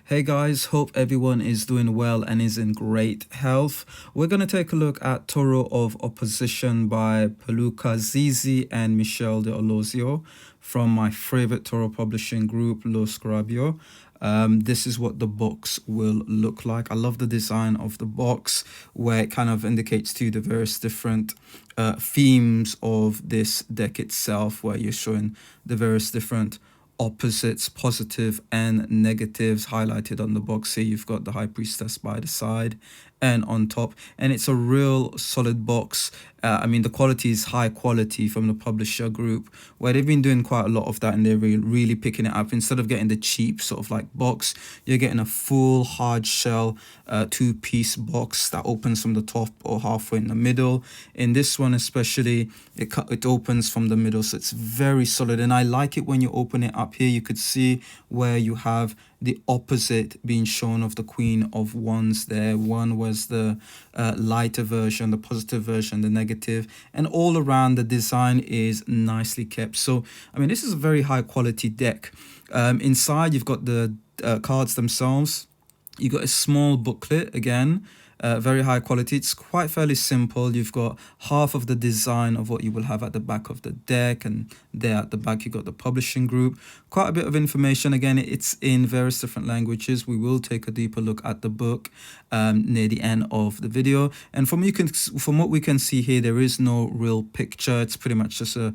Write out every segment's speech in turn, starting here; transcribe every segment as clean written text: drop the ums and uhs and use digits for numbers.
Hey guys, hope everyone is doing well and is in great health. We're going to take a look at Toro of Opposition by Pierluca, Zizzi and Michele de from my favorite Toro publishing group, Lo Scarabeo. This is what the box will look like. I love the design of the box where it kind of indicates to you the various different themes of this deck itself, where you're showing the various different opposites, positive and negatives highlighted on the box. Here you've got the High Priestess by the side and on top, and it's a real solid box. I mean, the quality is high quality from the publisher group, where they've been doing quite a lot of that, and they're really picking it up. Instead of getting the cheap sort of like box, you're getting a full hard shell two-piece box that opens from the top or halfway in the middle. In this one especially, it opens from the middle, so it's very solid, and I like it when you open it up. Here you could see where you have the opposite being shown of the Queen of Wands there. One was the lighter version, the positive version, the negative, and all around the design is nicely kept. So I mean, this is a very high quality deck. Inside you've got the cards themselves. You got a small booklet again, very high quality. It's quite fairly simple. You've got half of the design of what you will have at the back of the deck, and there at the back you got the publishing group. Quite a bit of information. Again, it's in various different languages. We will take a deeper look at the book near the end of the video. And from what we can see here, there is no real picture. It's pretty much just a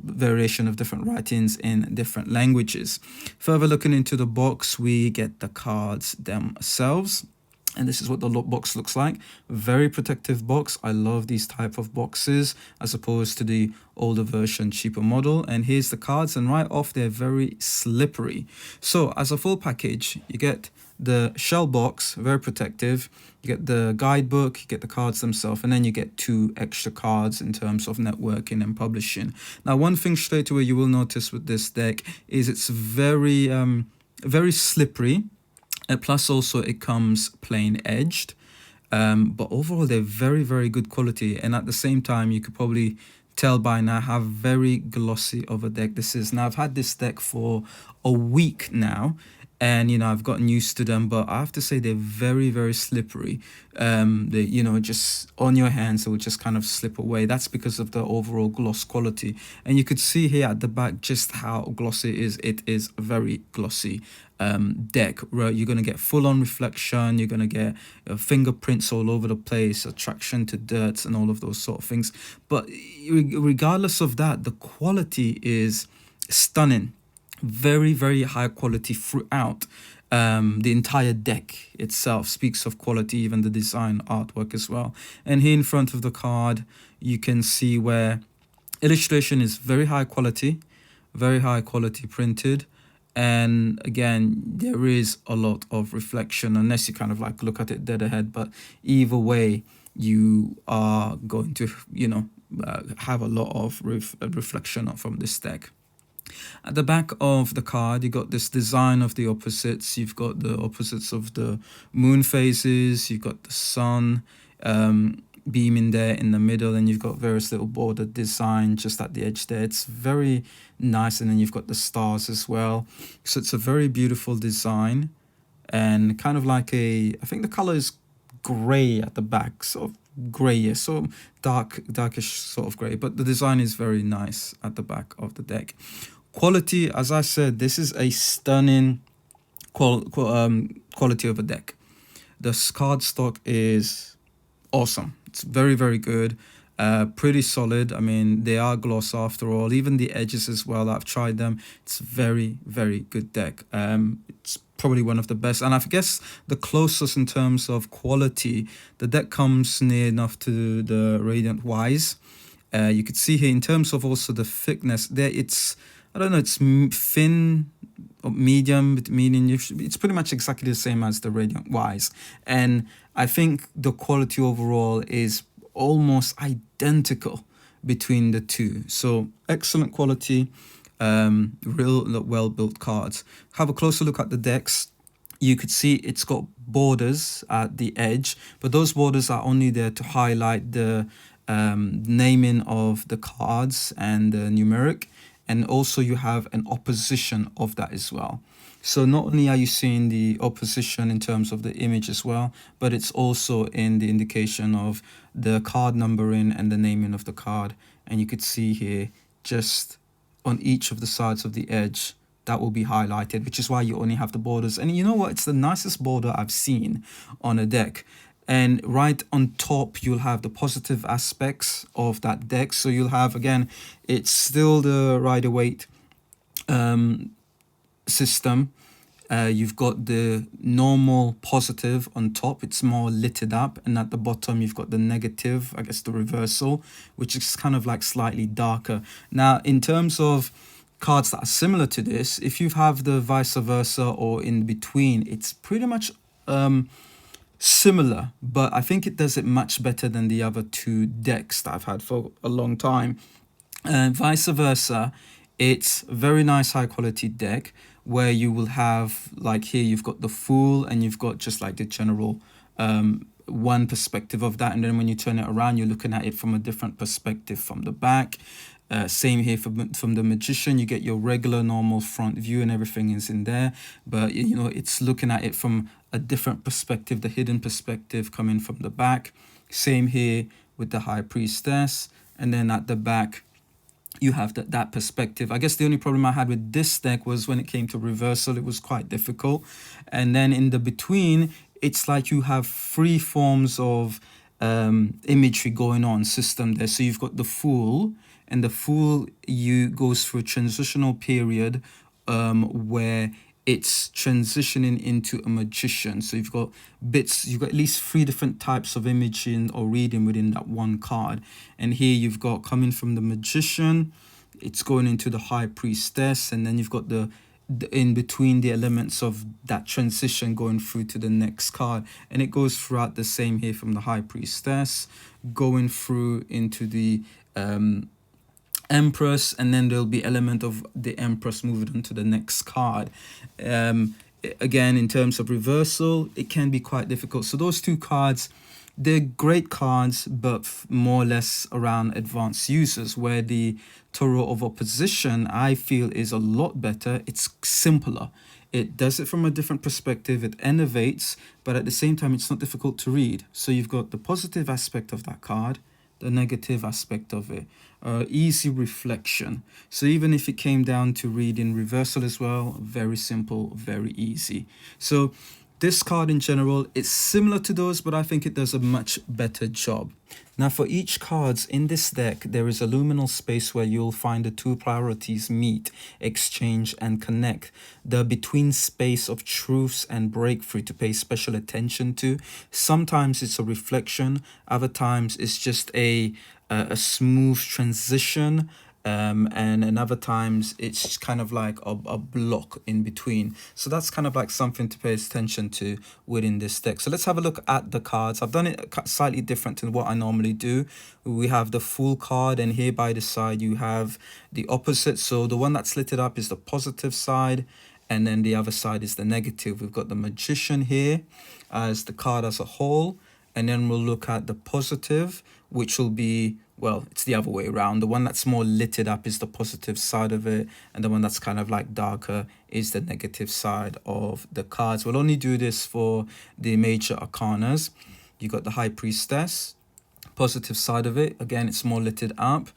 variation of different writings in different languages. Further looking into the box, we get the cards themselves. And this is what the box looks like. Very protective box. I love these type of boxes as opposed to the older version, cheaper model. And here's the cards, and right off they're very slippery. So as a full package, you get the shell box, very protective. You get the guidebook, you get the cards themselves, and then you get 2 extra cards in terms of networking and publishing. Now, one thing straight away you will notice with this deck is it's very slippery. Plus also it comes plain edged, but overall they're very good quality, and at the same time you could probably tell by now how very glossy of a deck this is. Now I've had this deck for a week now, and I've gotten used to them, but I have to say they're very slippery. They just on your hands, it will just kind of slip away. That's because of the overall gloss quality, and you could see here at the back just how glossy it is. It is a very glossy deck, where you're going to get full-on reflection, you're going to get fingerprints all over the place, attraction to dirt and all of those sort of things. But regardless of that, the quality is stunning. Very high quality throughout. The entire deck itself speaks of quality, even the design artwork as well. And here in front of the card you can see where illustration is very high quality printed. And again, there is a lot of reflection, unless you kind of like look at it dead ahead, but either way you are going to have a lot of reflection from this deck. At the back of the card, you got this design of the opposites. You've got the opposites of the moon phases, you've got the sun beaming there in the middle, and you've got various little border design just at the edge there. It's very nice, and then you've got the stars as well. So it's a very beautiful design, and kind of like I think the color is gray at the back, sort of grayish, so darkish sort of gray, but the design is very nice at the back of the deck. Quality, as I said, this is a stunning quality of a deck. The card stock is awesome. It's very good, pretty solid. I mean, they are gloss after all. Even the edges as well, I've tried them. It's very good deck. It's probably one of the best, and I guess the closest in terms of quality. The deck comes near enough to the Radiant Wise. You could see here in terms of also the thickness there, it's, I don't know, it's thin or medium, meaning it's pretty much exactly the same as the Radiant Wise. And I think the quality overall is almost identical between the two. So excellent quality, real well-built cards. Have a closer look at the decks. You could see it's got borders at the edge, but those borders are only there to highlight the naming of the cards and the numeric. And also you have an opposition of that as well. So not only are you seeing the opposition in terms of the image as well, but it's also in the indication of the card numbering and the naming of the card. And you could see here, just on each of the sides of the edge, that will be highlighted, which is why you only have the borders. And you know what? It's the nicest border I've seen on a deck. And right on top, you'll have the positive aspects of that deck. So you'll have, again, it's still the Rider-Waite system. You've got the normal positive on top, it's more littered up, and at the bottom you've got the negative, I guess the reversal, which is kind of like slightly darker. Now in terms of cards that are similar to this, if you have the vice versa or in between, it's pretty much similar, but I think it does it much better than the other two decks that I've had for a long time. And vice versa, it's a very nice high quality deck where you will have, like here you've got the Fool and you've got just like the general one perspective of that, and then when you turn it around you're looking at it from a different perspective from the back. Same here from the Magician, you get your regular normal front view and everything is in there, but you know it's looking at it from a different perspective, the hidden perspective coming from the back. Same here with the High Priestess, and then at the back you have that perspective. I guess the only problem I had with this deck was when it came to reversal, it was quite difficult. And then in the between, it's like you have three forms of imagery going on system there. So you've got the Fool, and the Fool goes through a transitional period where it's transitioning into a Magician. So you've got at least three different types of imaging or reading within that one card. And here you've got coming from the Magician, it's going into the High Priestess, and then you've got the in between the elements of that transition going through to the next card. And it goes throughout the same here from the High Priestess, going through into the Empress, and then there'll be element of the Empress moving on to the next card. Again, in terms of reversal, it can be quite difficult. So those two cards, they're great cards, but more or less around advanced users, where the Toro of Opposition, I feel, is a lot better. It's simpler. It does it from a different perspective. It innovates, but at the same time, it's not difficult to read. So you've got the positive aspect of that card, the negative aspect of it, easy reflection. So even if it came down to reading reversal as well, very simple, very easy. So this card in general, it's similar to those, but I think it does a much better job. Now for each cards in this deck, there is a luminal space where you'll find the two polarities meet, exchange and connect. The between space of truths and breakthrough to pay special attention to. Sometimes it's a reflection, other times it's just a smooth transition. And other times it's kind of like a block in between. So that's kind of like something to pay attention to within this deck. So let's have a look at the cards. I've done it slightly different than what I normally do. We have the Fool card, and here by the side you have the opposite. So the one that's lit up is the positive side, and then the other side is the negative. We've got the Magician here as the card as a whole, and then we'll look at the positive, which will be, well, it's the other way around. The one that's more littered up is the positive side of it, and the one that's kind of like darker is the negative side of the cards. We'll only do this for the major arcanas. You got the High Priestess, positive side of it. Again, it's more littered up.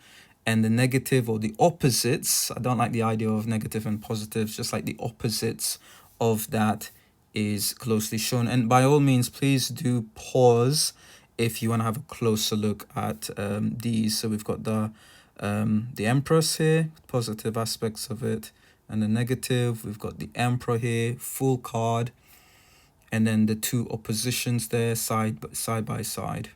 And the negative or the opposites, I don't like the idea of negative and positives, just like the opposites of that is closely shown. And by all means, please do pause if you want to have a closer look at these. So we've got the Empress here, positive aspects of it, and the negative. We've got the Emperor here, full card, and then the two oppositions there side by side.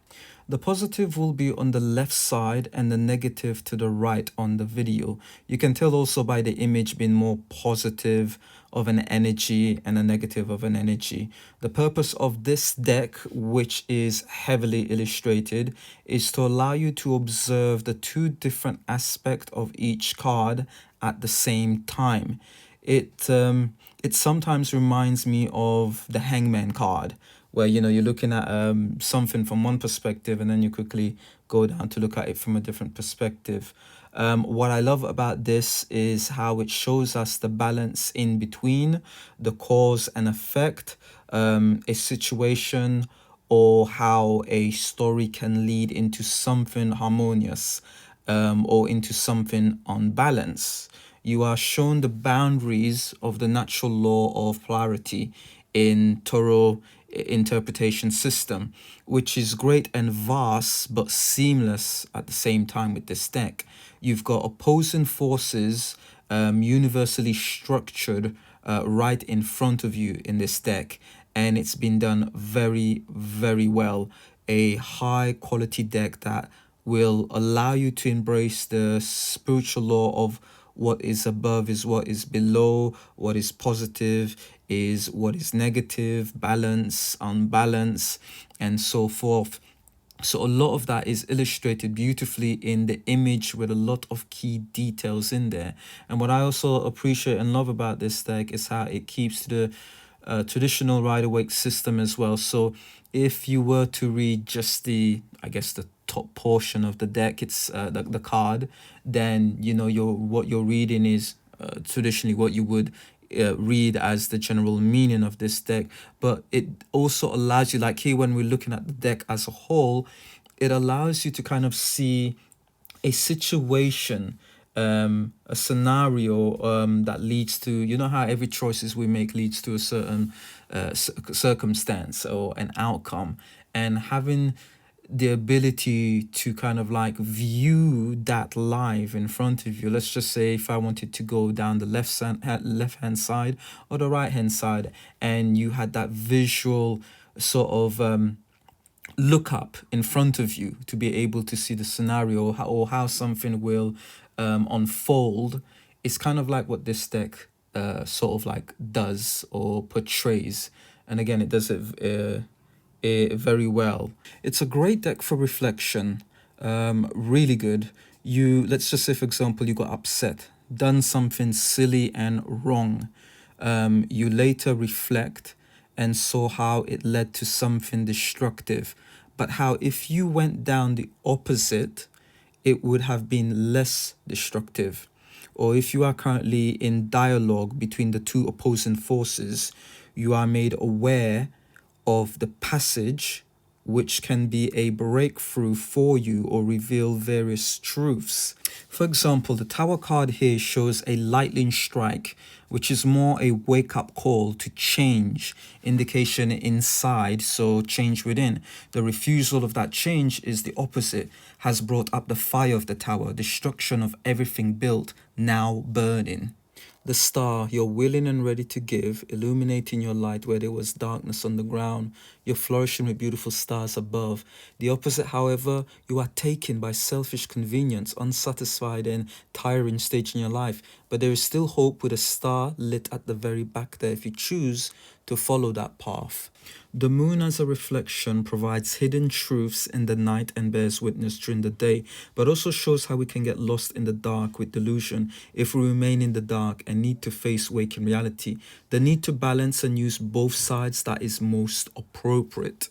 The positive will be on the left side and the negative to the right on the video. You can tell also by the image being more positive of an energy and a negative of an energy. The purpose of this deck, which is heavily illustrated, is to allow you to observe the two different aspects of each card at the same time. It sometimes reminds me of the Hangman card, where, you know, you're looking at something from one perspective and then you quickly go down to look at it from a different perspective. What I love about this is how it shows us the balance in between the cause and effect, a situation or how a story can lead into something harmonious, or into something unbalanced. You are shown the boundaries of the natural law of polarity in Toro interpretation system, which is great and vast but seamless at the same time with this deck. You've got opposing forces, universally structured, right in front of you in this deck, and it's been done very, very well. A high quality deck that will allow you to embrace the spiritual law of what is above is what is below, what is positive is what is negative, balance, unbalance, and so forth. So a lot of that is illustrated beautifully in the image with a lot of key details in there. And what I also appreciate and love about this deck is how it keeps to the traditional Rider-Waite system as well. So if you were to read just the, I guess, the top portion of the deck, it's the card, then you know what you're reading is traditionally what you would read as the general meaning of this deck. But it also allows you, like here when we're looking at the deck as a whole, it allows you to kind of see a situation, a scenario that leads to, you know how every choices we make leads to a certain circumstance or an outcome, and having the ability to kind of like view that live in front of you. Let's just say if I wanted to go down the left hand side or the right hand side, and you had that visual sort of look up in front of you to be able to see the scenario or how something will unfold. It's kind of like what this deck sort of like does or portrays, and again it does it very well. It's a great deck for reflection, really good. You, let's just say for example you got upset, done something silly and wrong. You later reflect and saw how it led to something destructive, but how if you went down the opposite, it would have been less destructive. Or if you are currently in dialogue between the two opposing forces, you are made aware of the passage, which can be a breakthrough for you or reveal various truths. For example, the Tower card here shows a lightning strike, which is more a wake-up call to change, indication inside, so change within. The refusal of that change is the opposite, has brought up the fire of the Tower, destruction of everything built, now burning. The star, you're willing and ready to give, illuminating your light where there was darkness on the ground. You're flourishing with beautiful stars above. The opposite, however, you are taken by selfish convenience, unsatisfied and tiring stage in your life. But there is still hope with a star lit at the very back there if you choose to follow that path. The moon as a reflection provides hidden truths in the night and bears witness during the day, but also shows how we can get lost in the dark with delusion if we remain in the dark and need to face waking reality. The need to balance and use both sides that is most appropriate.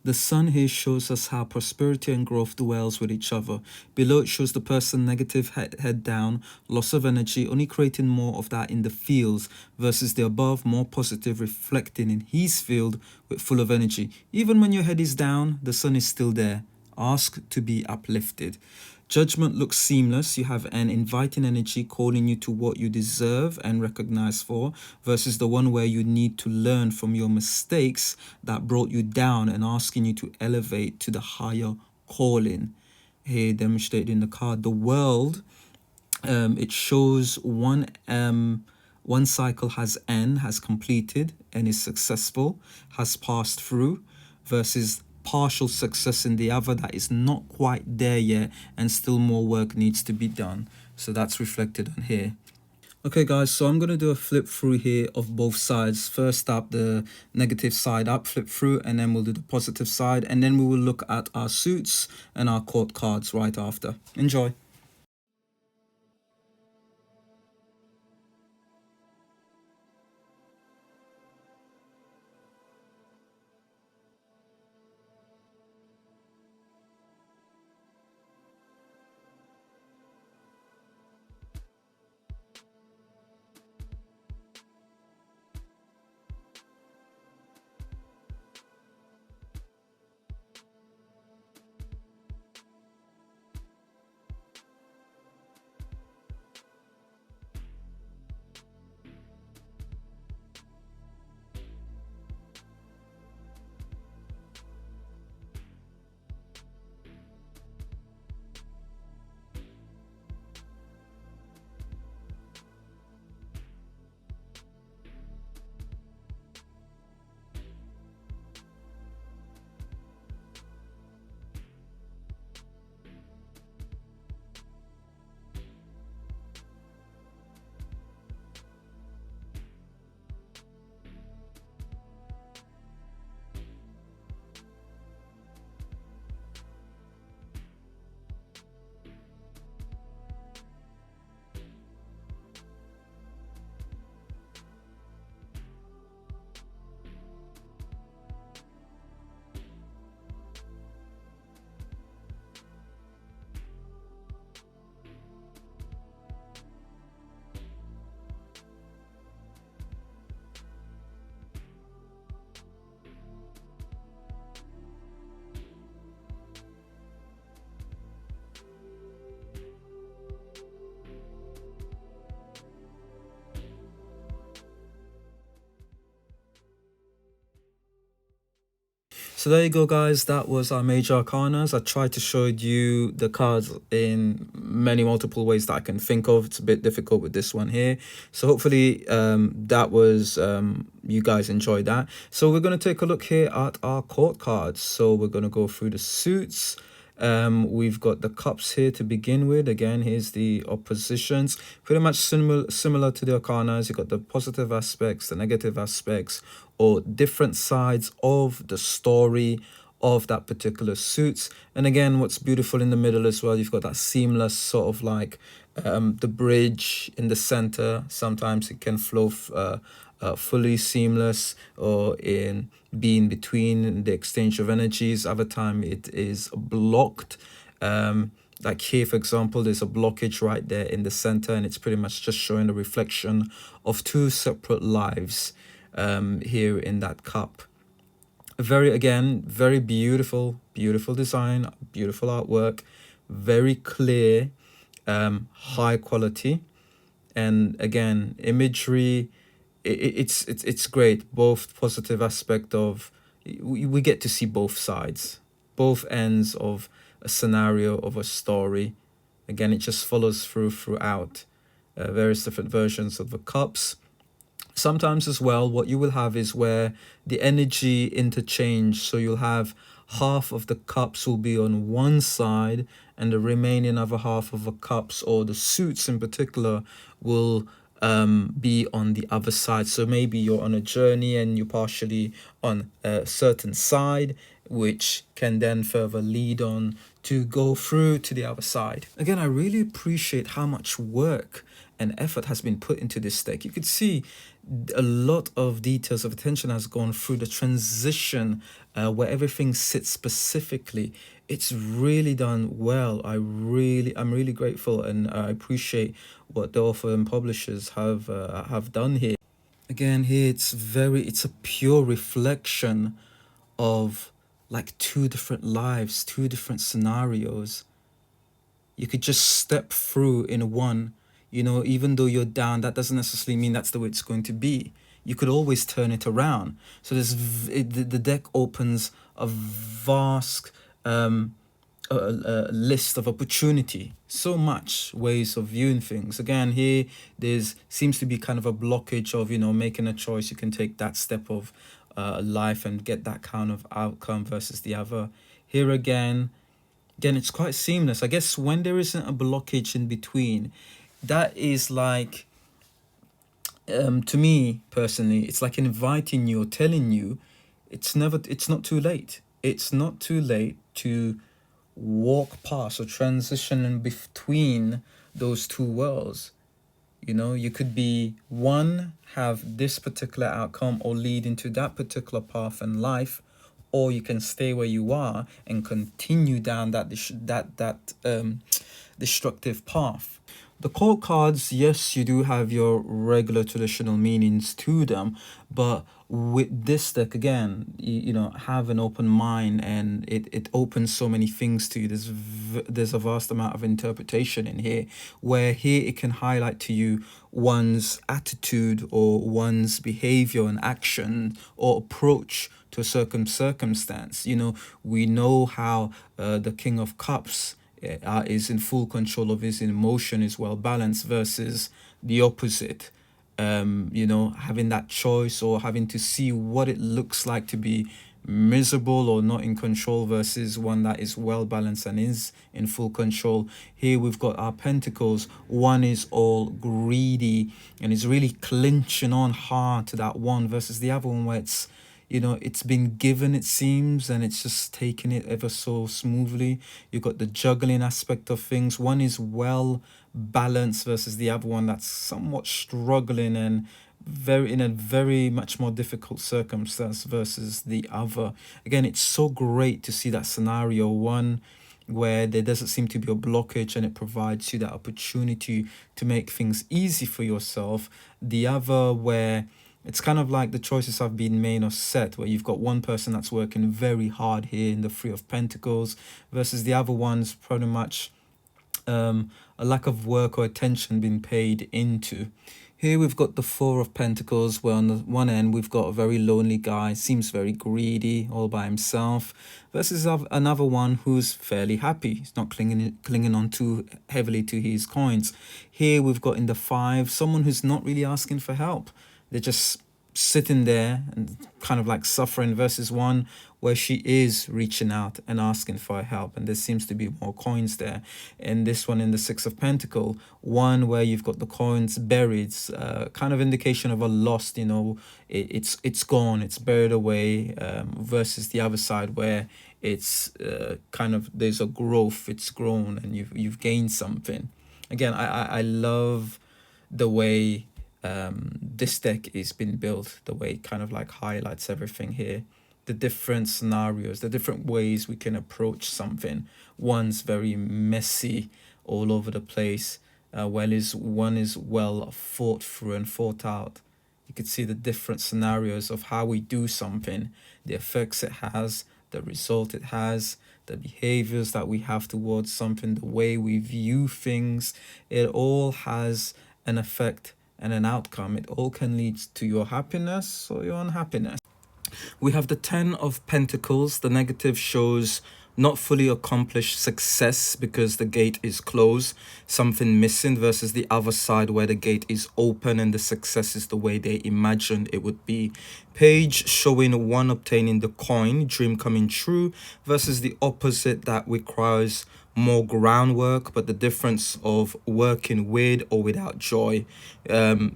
The sun here shows us how prosperity and growth dwells with each other. Below it shows the person negative, head down, loss of energy, only creating more of that in the fields, versus the above, more positive, reflecting in his field with full of energy. Even when your head is down, the sun is still there. Ask to be uplifted. Judgment looks seamless. You have an inviting energy calling you to what you deserve and recognize for, versus the one where you need to learn from your mistakes that brought you down and asking you to elevate to the higher calling. Here demonstrated in the card, the world, it shows one cycle has completed and is successful, has passed through, versus partial success in the other that is not quite there yet and still more work needs to be done. So that's reflected on here. Okay guys, so I'm going to do a flip through here of both sides. First up, the negative side up, flip through, and then we'll do the positive side, and then we will look at our suits and our court cards right after. Enjoy. So there you go, guys. That was our major arcanas. I tried to show you the cards in many multiple ways that I can think of. It's a bit difficult with this one here. So hopefully that was you guys enjoyed that. So we're going to take a look here at our court cards. So we're going to go through the suits. We've got the cups here to begin with. Again, here's the oppositions, pretty much similar to the arcanas. You've got the positive aspects, the negative aspects, or different sides of the story of that particular suits. And again, what's beautiful in the middle as well, you've got that seamless sort of like the bridge in the center. Sometimes it can flow fully seamless, or in being between the exchange of energies. Other time it is blocked. Like here, for example, there's a blockage right there in the center, and it's pretty much just showing the reflection of two separate lives here in that cup. Very beautiful design, beautiful artwork, very clear, high quality, and again, imagery. It's great. Both positive aspect of we get to see both sides, both ends of a scenario of a story. Again, it just follows throughout various different versions of the cups. Sometimes as well, what you will have is where the energy interchange. So you'll have half of the cups will be on one side, and the remaining other half of the cups, or the suits in particular, will be on the other side. So maybe you're on a journey and you're partially on a certain side, which can then further lead on to go through to the other side. Again, I really appreciate how much work and effort has been put into this deck. You could see a lot of details of attention has gone through the transition, where everything sits specifically. It's really done well. I'm really grateful, and I appreciate what the author and publishers have done here. Again, here it's a pure reflection of like two different lives, two different scenarios. You could just step through in one. Even though you're down, that doesn't necessarily mean that's the way it's going to be. You could always turn it around. So the deck opens a vast list of opportunity, so much ways of viewing things. Again, here seems to be kind of a blockage of making a choice. You can take that step of life and get that kind of outcome versus the other. Here again, it's quite seamless. I guess when there isn't a blockage in between, that is like, to me personally, it's like inviting you or telling you it's not too late. It's not too late to walk past or transition in between those two worlds. You could be have this particular outcome or lead into that particular path in life, or you can stay where you are and continue down that destructive path. The court cards, yes, you do have your regular traditional meanings to them, but with this deck, again, have an open mind, and it opens so many things to you. There's a vast amount of interpretation in here, where here it can highlight to you one's attitude or one's behavior and action or approach to a certain circumstance. We know how the King of Cups is in full control of his emotion, is well balanced, versus the opposite. Having that choice or having to see what it looks like to be miserable or not in control, versus one that is well balanced and is in full control. Here we've got our Pentacles. One is all greedy and is really clinching on hard to that one, versus the other one where it's been given, it seems, and it's just taking it ever so smoothly. You've got the juggling aspect of things. One is well balanced versus the other one that's somewhat struggling and in a very much more difficult circumstance versus the other. Again, it's so great to see that scenario one where there doesn't seem to be a blockage, and it provides you that opportunity to make things easy for yourself. The other where it's kind of like the choices have been made or set, where you've got one person that's working very hard here in the Three of Pentacles, versus the other one's pretty much a lack of work or attention being paid into. Here we've got the Four of Pentacles, where on the one end we've got a very lonely guy, seems very greedy, all by himself, versus another one who's fairly happy. He's not clinging on too heavily to his coins. Here we've got in the Five, someone who's not really asking for help. They're just sitting there and kind of like suffering, versus one where she is reaching out and asking for help, and there seems to be more coins there. And this one in the Six of Pentacle, one where you've got the coins buried, kind of indication of a lost, you know, it's gone, it's buried away, versus the other side where it's kind of there's a growth, it's grown and you've gained something. Again, I love the way this deck is been built, the way it kind of like highlights everything here, the different scenarios, the different ways we can approach something. One's very messy, all over the place, one is well thought through and thought out. You could see the different scenarios of how we do something, the effects it has, the result it has, the behaviors that we have towards something, the way we view things. It all has an effect and an outcome. It all can lead to your happiness or your unhappiness. We have the Ten of Pentacles. The negative shows not fully accomplished success because the gate is closed, something missing, versus the other side where the gate is open and the success is the way they imagined it would be. Page showing one obtaining the coin, dream coming true, versus the opposite that requires more groundwork, but the difference of working with or without joy,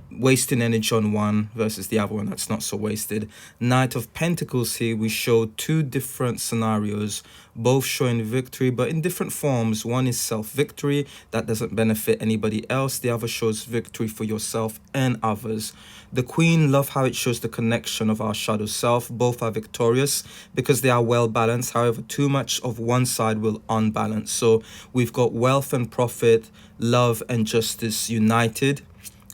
wasting energy on one versus the other one that's not so wasted. Knight of Pentacles, here we show two different scenarios, both showing victory but in different forms. One is self-victory that doesn't benefit anybody else, the other shows victory for yourself and others. The Queen, love how it shows the connection of our shadow self. Both are victorious because they are well balanced. However, too much of one side will unbalance. So we've got wealth and profit, love and justice united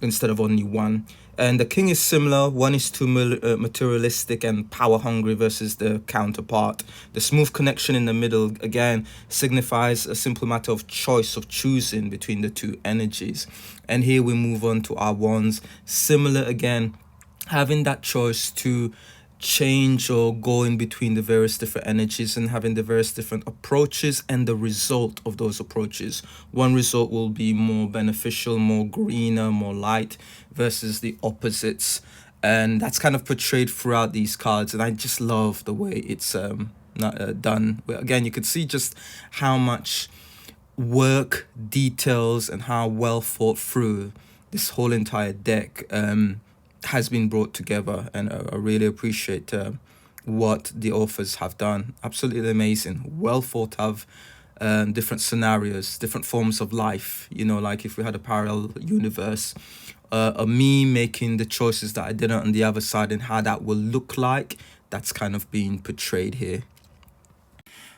instead of only one. And the King is similar. One is too materialistic and power hungry versus the counterpart. The smooth connection in the middle, again, signifies a simple matter of choice, of choosing between the two energies. And here we move on to our wands. Similar again, having that choice to change or go in between the various different energies and having the various different approaches and the result of those approaches. One result will be more beneficial, more greener, more light, versus the opposites, and that's kind of portrayed throughout these cards, and I just love the way it's done. Again, you could see just how much work, details, and how well thought through this whole entire deck has been brought together, and I really appreciate what the authors have done. Absolutely amazing, well thought of, different scenarios, different forms of life, you know, like if we had a parallel universe, me making the choices that I didn't on the other side and how that will look like, that's kind of being portrayed here.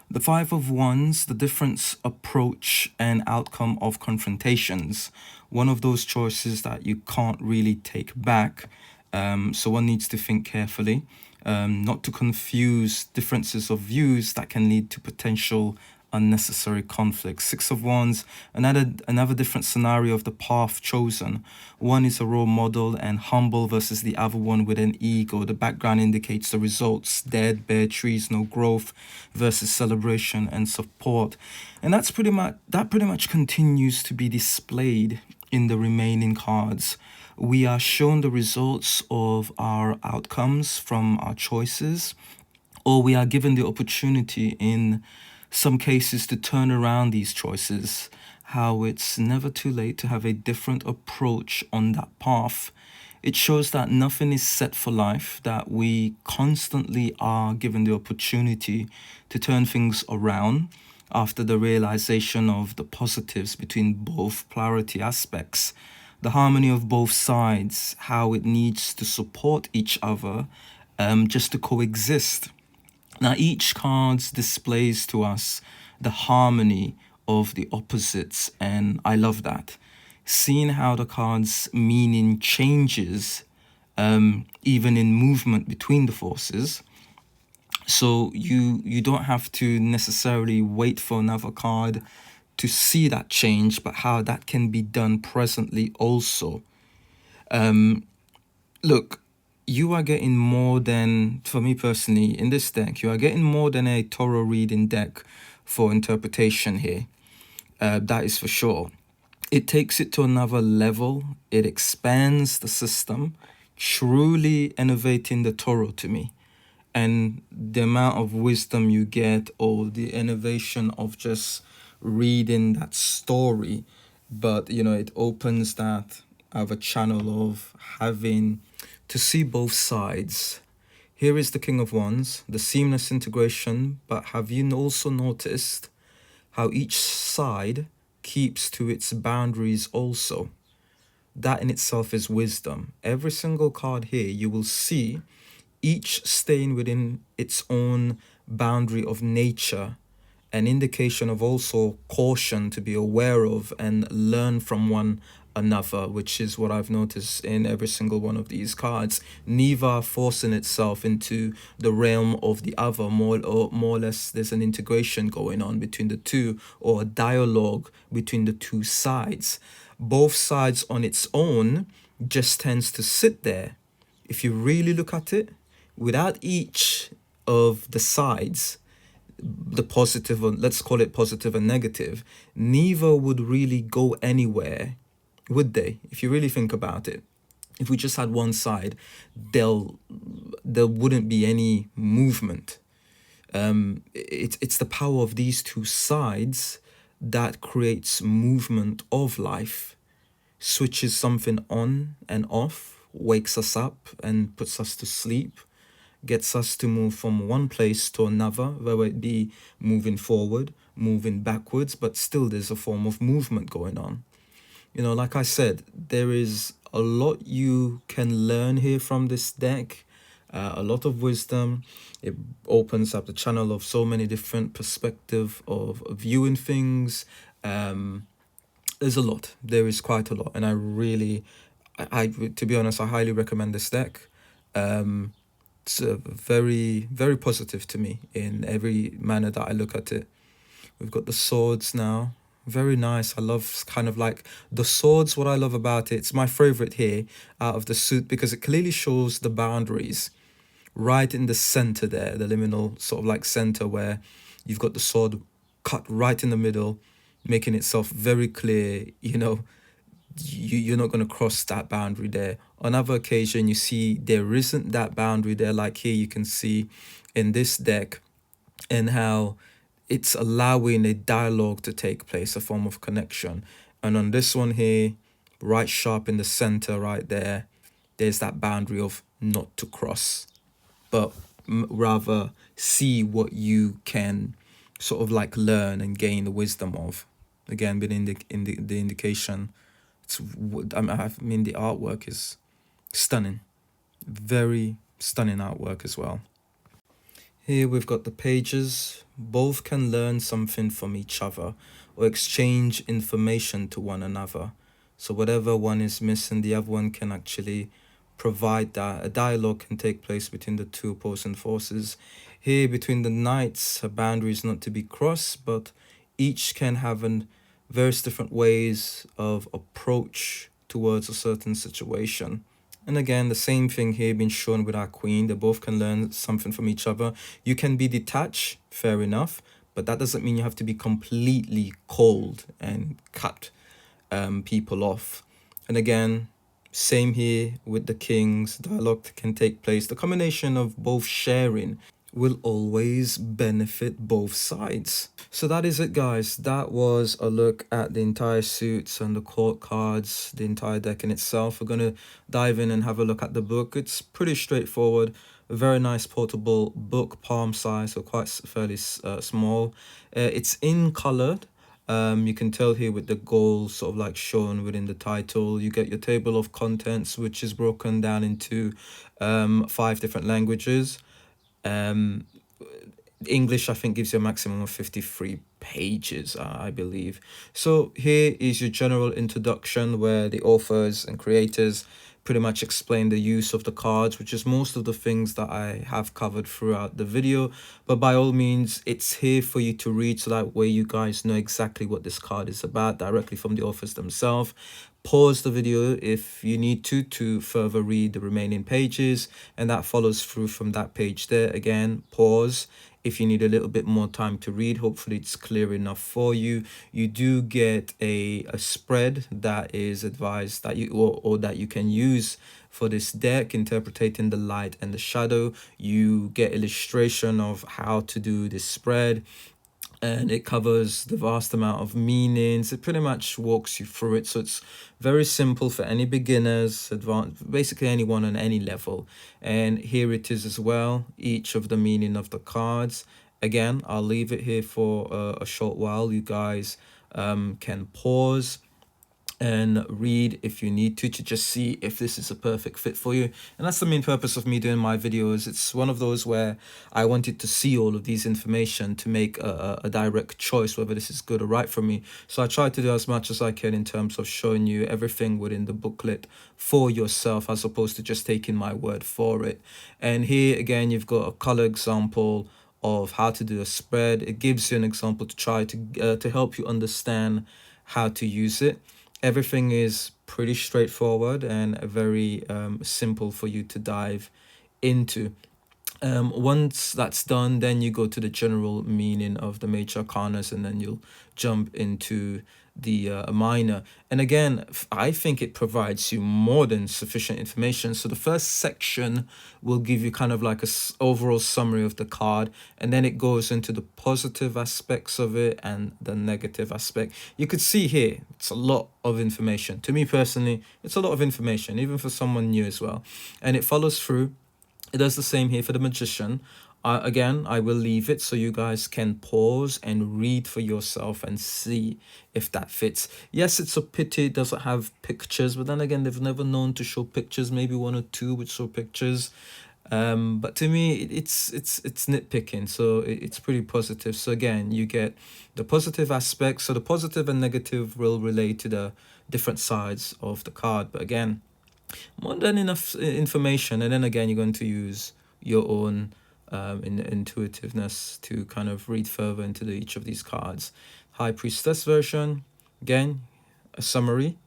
The Five of Wands, the different approach and outcome of confrontations. One of those choices that you can't really take back. So one needs to think carefully, not to confuse differences of views that can lead to potential unnecessary conflict. Six of Wands, another different scenario of the path chosen. One is a role model and humble versus the other one with an ego. The background indicates the results: dead, bare trees, no growth, versus celebration and support. And that pretty much continues to be displayed in the remaining cards. We are shown the results of our outcomes from our choices, or we are given the opportunity in some cases to turn around these choices, how it's never too late to have a different approach on that path. It shows that nothing is set for life, that we constantly are given the opportunity to turn things around after the realization of the positives between both polarity aspects, the harmony of both sides, how it needs to support each other, just to coexist. Now, each card displays to us the harmony of the opposites, and I love that. Seeing how the card's meaning changes, even in movement between the forces. So you don't have to necessarily wait for another card to see that change, but how that can be done presently also. Look, you are getting more than, for me personally, in this deck, you are getting more than a tarot reading deck for interpretation here. That is for sure. It takes it to another level. It expands the system, truly innovating the tarot to me. And the amount of wisdom you get, or the innovation of just reading that story, but it opens that other channel of having to see both sides. Here is the King of Wands, the seamless integration, but have you also noticed how each side keeps to its boundaries also? That in itself is wisdom. Every single card here, you will see each staying within its own boundary of nature, an indication of also caution to be aware of and learn from one another, which is what I've noticed in every single one of these cards. Neither forcing itself into the realm of the other. More or less, there's an integration going on between the two, or a dialogue between the two sides. Both sides on its own just tends to sit there. If you really look at it, without each of the sides, the positive, or let's call it positive and negative, neither would really go anywhere, would they? If you really think about it, if we just had one side, there wouldn't be any movement. It's the power of these two sides that creates movement of life, switches something on and off, wakes us up and puts us to sleep, gets us to move from one place to another, whether it be moving forward, moving backwards, but still there's a form of movement going on. Like I said, there is a lot you can learn here from this deck, a lot of wisdom. It opens up the channel of so many different perspectives of viewing things. There's a lot. There is quite a lot, and I to be honest, I highly recommend this deck. It's very, very positive to me in every manner that I look at it. We've got the swords now. Very nice. I love kind of like the swords. What I love about it, it's my favorite here out of the suit, because it clearly shows the boundaries right in the center there, the liminal sort of like center, where you've got the sword cut right in the middle, making itself very clear, you're not going to cross that boundary there. On other occasion, you see there isn't that boundary there, like here you can see in this deck, and how it's allowing a dialogue to take place, a form of connection. And on this one here, right sharp in the center right there, there's that boundary of not to cross, but rather see what you can sort of like learn and gain the wisdom of. Again, been in the indication. I mean, the artwork is stunning. Very stunning artwork as well. Here we've got the pages. Both can learn something from each other or exchange information to one another. So whatever one is missing, the other one can actually provide that. A dialogue can take place between the two opposing forces. Here between the knights, a boundary is not to be crossed, but each can have various different ways of approach towards a certain situation. And again, the same thing here being shown with our queen. They both can learn something from each other. You can be detached, fair enough, but that doesn't mean you have to be completely cold and cut people off. And again, same here with the kings. Dialogue can take place. The combination of both sharing will always benefit both sides. So that is it, guys. That was a look at the entire suits and the court cards, the entire deck in itself. We're going to dive in and have a look at the book. It's pretty straightforward. A very nice portable book, palm size, so quite fairly small. It's in colored. You can tell here with the gold sort of like shown within the title. You get your table of contents, which is broken down into 5 different languages. English, I think, gives you a maximum of 53 pages, I believe. So here is your general introduction, where the authors and creators pretty much explain the use of the cards, which is most of the things that I have covered throughout the video. But by all means, it's here for you to read, so that way you guys know exactly what this card is about directly from the authors themselves. Pause the video if you need to further read the remaining pages, and that follows through from that page there. Again, pause if you need a little bit more time to read. Hopefully it's clear enough for you. You do get a spread that is advised that you or that you can use for this deck, interpreting the light and the shadow. You get illustration of how to do this spread, and it covers the vast amount of meanings. It pretty much walks you through it, so it's very simple for any beginners, advanced, basically anyone on any level. And here it is as well, each of the meaning of the cards. Again, I'll leave it here for a short while. You guys can pause and read if you need to just see if this is a perfect fit for you. And that's the main purpose of me doing my videos. It's one of those where I wanted to see all of these information to make a direct choice whether this is good or right for me. So I try to do as much as I can in terms of showing you everything within the booklet for yourself, as opposed to just taking my word for it. And here again, you've got a color example of how to do a spread. It gives you an example to try to help you understand how to use it. Everything is pretty straightforward and very simple for you to dive into. Once that's done, then you go to the general meaning of the major arcanas, and then you'll jump into the minor. And again, I think it provides you more than sufficient information. So the first section will give you kind of like a overall summary of the card, and then it goes into the positive aspects of it and the negative aspect. You could see here, it's a lot of information. To me personally, it's a lot of information, even for someone new as well. And it follows through. It does the same here for the magician. Again, I will leave it so you guys can pause and read for yourself and see if that fits. Yes, it's a pity it doesn't have pictures, but then again, they've never known to show pictures. Maybe one or two would show pictures. But to me, it's nitpicking, so it's pretty positive. So again, you get the positive aspects. So the positive and negative will relate to the different sides of the card. But again, more than enough information, and then again you're going to use your own intuitiveness to kind of read further into each of these cards. High Priestess version, again, a summary,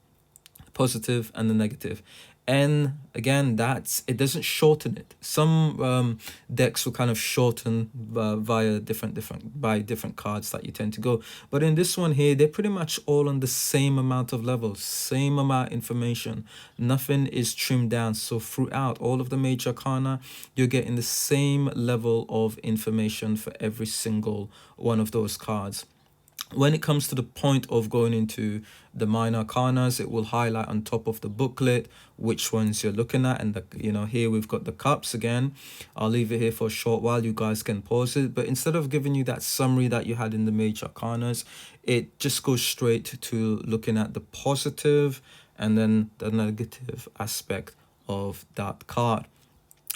positive and the negative. And again, it doesn't shorten it. Some decks will kind of shorten via different cards that you tend to go, but in this one here, they're pretty much all on the same amount of levels, same amount of information. Nothing is trimmed down. So throughout all of the major arcana, you're getting the same level of information for every single one of those cards. When it comes to the point of going into the minor arcanas, it will highlight on top of the booklet which ones you're looking at. And here we've got the cups again. I'll leave it here for a short while. You guys can pause it. But instead of giving you that summary that you had in the major arcanas, it just goes straight to looking at the positive and then the negative aspect of that card.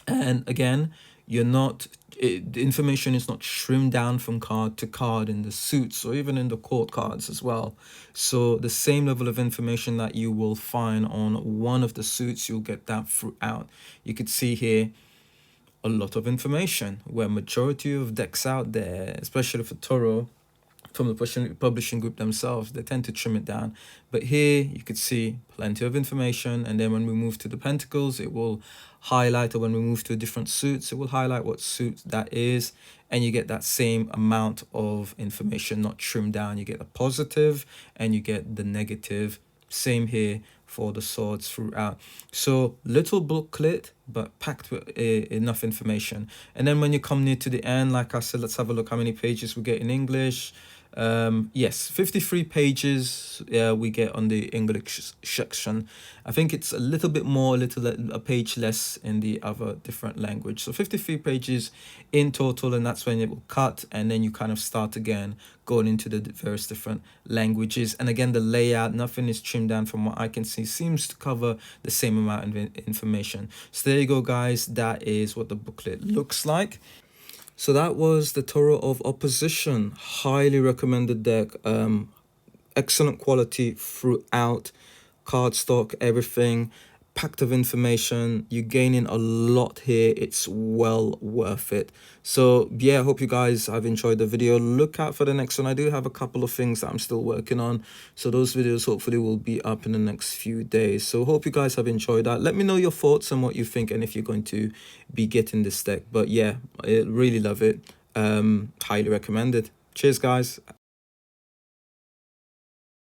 And again, the information is not trimmed down from card to card in the suits or even in the court cards as well. So the same level of information that you will find on one of the suits, you'll get that throughout. You could see here a lot of information, where majority of decks out there, especially for Toro, from the publishing group themselves, they tend to trim it down. But here you could see plenty of information. And then when we move to the Pentacles, it will highlight, or when we move to a different suits, it will highlight what suit that is, and you get that same amount of information, not trimmed down. You get the positive and you get the negative. Same here for the swords throughout. So little booklet, but packed with enough information. And then when you come near to the end, like I said, let's have a look how many pages we get in English. Yes, 53 pages we get on the English section. I think it's a little bit more, a page less in the other different language. So 53 pages in total, and that's when it will cut, and then you kind of start again going into the various different languages. And again, the layout, nothing is trimmed down from what I can see, seems to cover the same amount of information. So there you go, guys. That is what the booklet looks like. So that was the Toro of Opposition. Highly recommended deck. Excellent quality throughout. Cardstock, everything. packed of information. You're gaining a lot here. It's well worth it. So yeah, I hope you guys have enjoyed the video. Look out for the next one. I do have a couple of things that I'm still working on, so those videos hopefully will be up in the next few days. So hope you guys have enjoyed that. Let me know your thoughts and what you think, and if you're going to be getting this deck. But yeah, I really love it. Highly recommended. Cheers guys.